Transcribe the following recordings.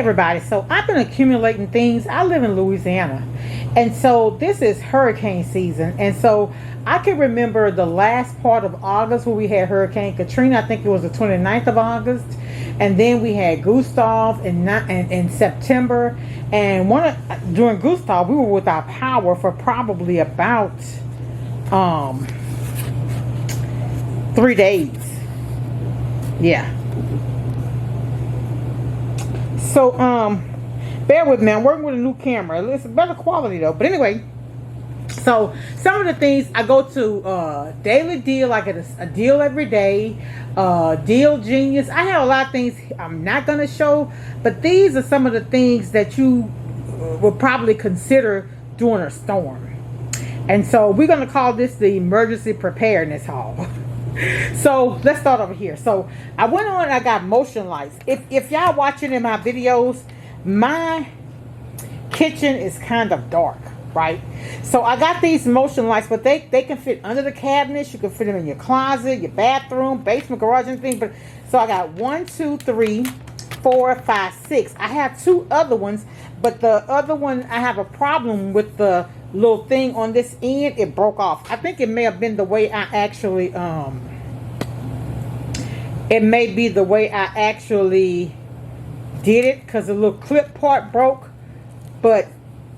everybody. So I've been accumulating things. I live in Louisiana, and so this is hurricane season, and so I can remember the last part of August where we had Hurricane Katrina. I think it was the 29th of August, and then we had Gustav in September. And during Gustav, we were without power for probably about 3 days. Yeah. So, bear with me. I'm working with a new camera. It's better quality though. But anyway, so some of the things I go to Daily Deal. I get a deal every day. Deal Genius. I have a lot of things I'm not going to show, but these are some of the things that you will probably consider during a storm. And so we're going to call this the emergency preparedness haul. So let's start over here. So I went on and I got motion lights. If y'all watching in my videos, my kitchen is kind of dark, right? So I got these motion lights, but they can fit under the cabinets. You can fit them in your closet, your bathroom, basement, garage, anything. But so I got 1, 2, 3, 4, 5, 6. I have 2 other ones, but the other one I have a problem with the little thing on this end. It broke off. I think it may have been the way I actually it may be the way I actually did it, because the little clip part broke. But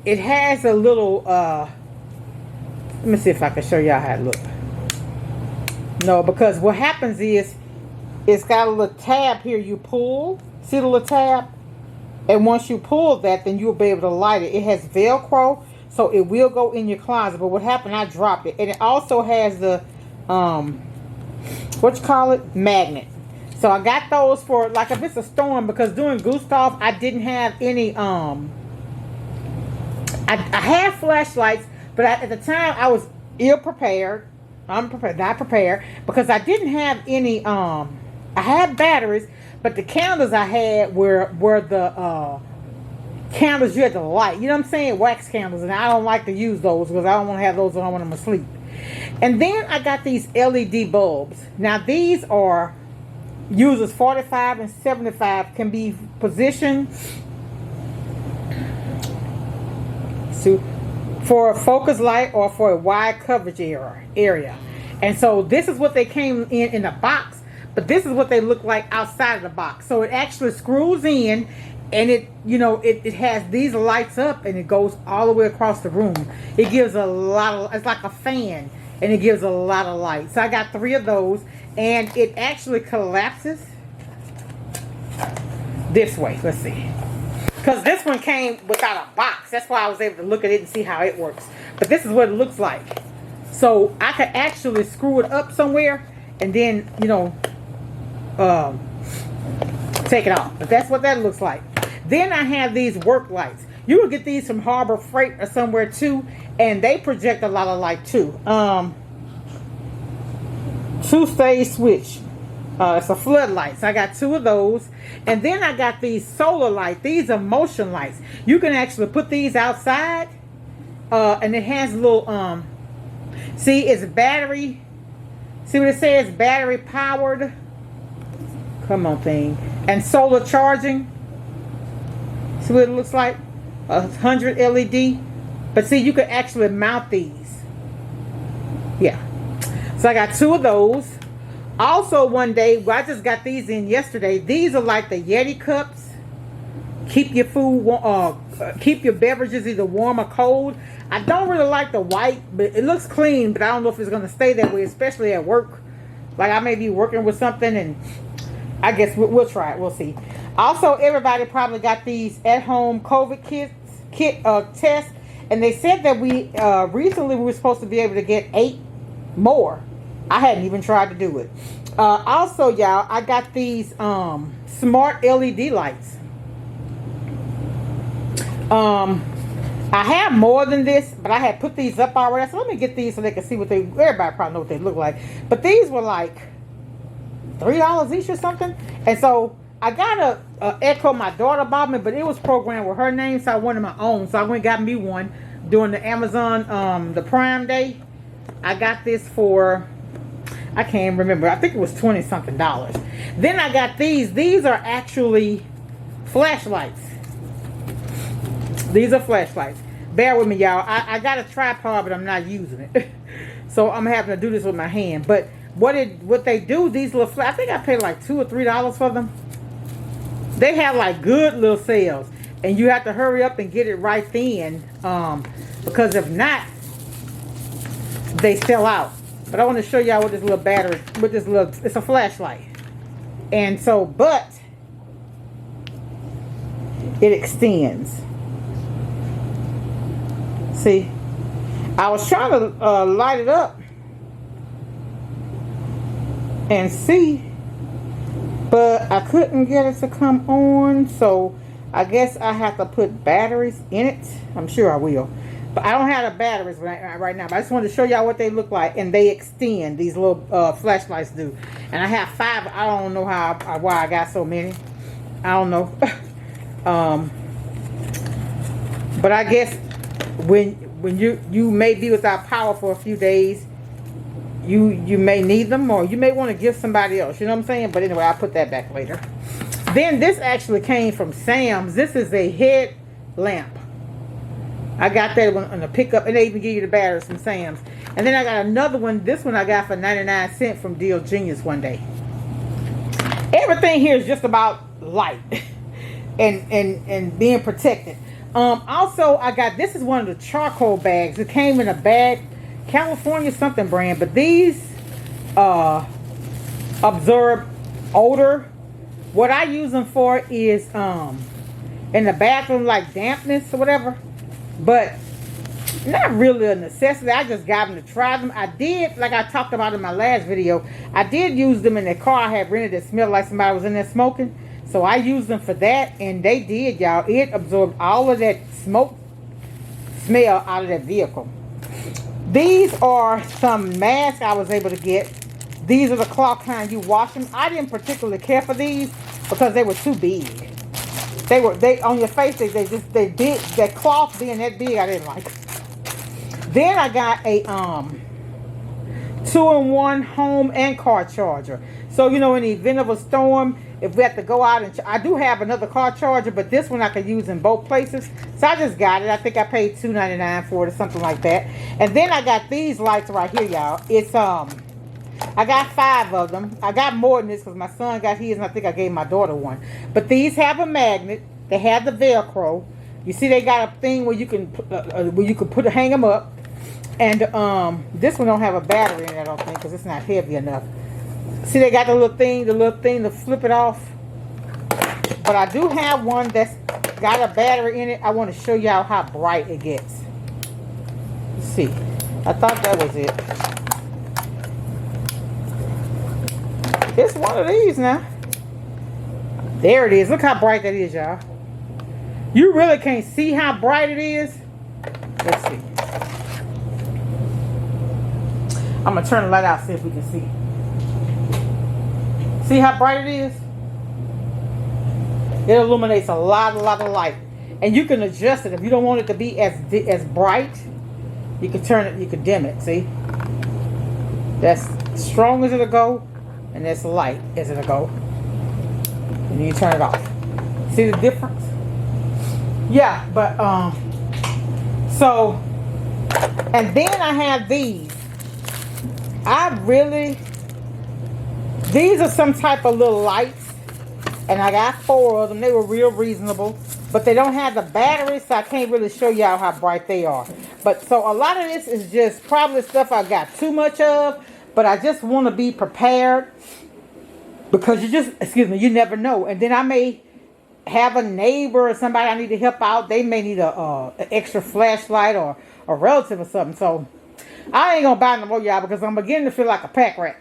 it has a little let me see if I can show y'all how it looks. No, because what happens is it's got a little tab here you pull. See the little tab? And once you pull that, then you'll be able to light it. It has Velcro, so it will go in your closet. But what happened, I dropped it. And it also has the magnet. So I got those for, like, if it's a storm, because during Gustav I didn't have any I had flashlights, but at the time I was not prepared, because I didn't have any I had batteries, but the candles I had were the candles you had to light. You know what I'm saying? Wax candles. And I don't like to use those because I don't want to have those on when I'm asleep. And then I got these LED bulbs. Now these are users 45 and 75, can be positioned for a focus light or for a wide coverage area. And so this is what they came in a box, but this is what they look like outside of the box. So it actually screws in, and it has these lights up, and it goes all the way across the room. It gives a lot of, it's like a fan, and it gives a lot of light. So I got 3 of those, and it actually collapses this way. Let's see. Because this one came without a box. That's why I was able to look at it and see how it works. But this is what it looks like. So I could actually screw it up somewhere and then, take it off. But that's what that looks like. Then I have these work lights. You will get these from Harbor Freight or somewhere too. And they project a lot of light too. 2-stage switch. It's a floodlight. So I got 2 of those. And then I got these solar lights. These are motion lights. You can actually put these outside. And it has a little, see, it's battery. See what it says? Battery powered. Come on, thing. And solar charging. See what it looks like? 100 LED. But see, you can actually mount these. Yeah. So I got 2 of those. Also, one day, I just got these in yesterday. These are like the Yeti cups. Keep your food, keep your beverages either warm or cold. I don't really like the white, but it looks clean. But I don't know if it's going to stay that way, especially at work. Like I may be working with something, and I guess we'll try it. We'll see. Also, everybody probably got these at-home COVID kit tests, and they said that we recently we were supposed to be able to get 8 more. I hadn't even tried to do it. Also, y'all, I got these smart LED lights. I have more than this, but I had put these up already. So let me get these so they can see what everybody probably know what they look like. But these were like $3 each or something. And so I got a Echo my daughter bought me, but it was programmed with her name, so I wanted my own. So I went and got me one during the Amazon, the Prime Day. I got this for, I can't remember. I think it was $20-something. Then I got these. These are actually flashlights. These are flashlights. Bear with me, y'all. I got a tripod, but I'm not using it. So I'm having to do this with my hand. But what they do, these little I think I paid like $2 or $3 for them. They have like good little sales. And you have to hurry up and get it right then. Because if not, they sell out. But I want to show y'all with this little battery, with this little, it's a flashlight. And so, but it extends. See, I was trying to light it up and see, but I couldn't get it to come on, so I guess I have to put batteries in it. I'm sure I will, but I don't have the batteries right now. But I just wanted to show y'all what they look like, and they extend. These little flashlights do, and I have 5. I don't know why I got so many. I don't know. But I guess when you may be without power for a few days, you may need them, or you may want to give somebody else. You know what I'm saying? But anyway, I'll put that back later. Then this actually came from Sam's. This is a headlamp. I got that one on the pickup, and they even give you the batteries from Sam's. And then I got another one. This one I got for 99 cents from Deal Genius one day. Everything here is just about light and being protected. Also, I got, this is one of the charcoal bags. It came in a bag, California something brand, but these absorb odor. What I use them for is in the bathroom, like dampness or whatever, but not really a necessity. I just got them to try them. I did, like I talked about in my last video, I did use them in the car I had rented that smelled like somebody was in there smoking. So I used them for that, and they did, y'all. It absorbed all of that smoke smell out of that vehicle. These are some masks I was able to get. These are the cloth kind, you wash them. I didn't particularly care for these because they were too big. They on your face, they big. That cloth being that big, I didn't like. Then I got a 2-in-1 home and car charger. So, you know, in the event of a storm, if we have to go out and I do have another car charger, but this one I can use in both places. So I just got it. I think I paid $2.99 for it or something like that. And then I got these lights right here, y'all. It's I got 5 of them. I got more than this because my son got his, and I think I gave my daughter one. But these have a magnet. They have the Velcro. You see, they got a thing where you can hang them up. And this one don't have a battery in it, I don't think, because it's not heavy enough. See, they got the little thing to flip it off. But I do have one that's got a battery in it. I want to show y'all how bright it gets. Let's see. I thought that was it. It's one of these now. There it is. Look how bright that is, y'all. You really can't see how bright it is. Let's see. I'm going to turn the light out, see if we can see. See how bright it is? It illuminates a lot of light. And you can adjust it. If you don't want it to be as bright, you can turn it, you can dim it, see? That's strong as it'll go, and that's light as it'll go. And you turn it off. See the difference? Yeah, but, so, and then I have these. These are some type of little lights, and I got 4 of them. They were real reasonable, but they don't have the batteries, so I can't really show y'all how bright they are. But so a lot of this is just probably stuff I got too much of, but I just want to be prepared because you never know. And then I may have a neighbor or somebody I need to help out. They may need an extra flashlight or a relative or something. So I ain't gonna buy no more, y'all, because I'm beginning to feel like a pack rat.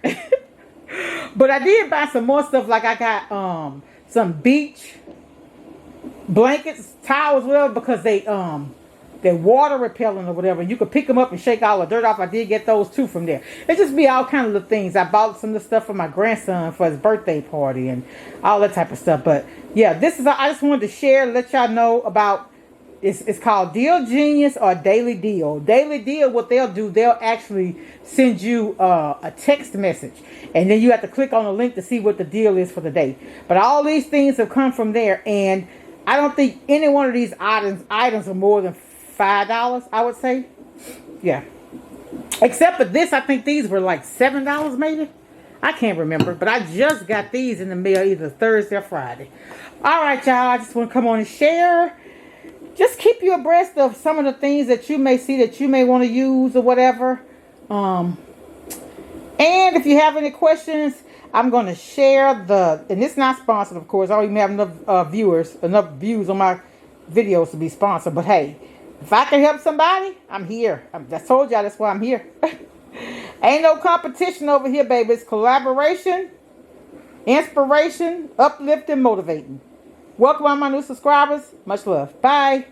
But I did buy some more stuff. Like I got some beach blankets, towels, whatever, because they're water repellent or whatever. You could pick them up and shake all the dirt off. I did get those too from there. It just be all kind of little things. I bought some of the stuff for my grandson for his birthday party and all that type of stuff. But yeah, I just wanted to share, let y'all know about. It's called Deal Genius or Daily Deal. Daily Deal, what they'll do, they'll actually send you a text message. And then you have to click on the link to see what the deal is for the day. But all these things have come from there. And I don't think any one of these items are more than $5, I would say. Yeah. Except for this, I think these were like $7 maybe. I can't remember, but I just got these in the mail either Thursday or Friday. All right, y'all. I just want to come on and share. Just keep you abreast of some of the things that you may see that you may want to use or whatever. And if you have any questions, I'm going to share and it's not sponsored, of course. I don't even have enough views on my videos to be sponsored. But hey, if I can help somebody, I'm here. I told y'all that's why I'm here. Ain't no competition over here, baby. It's collaboration, inspiration, uplifting, motivating. Welcome all my new subscribers. Much love. Bye.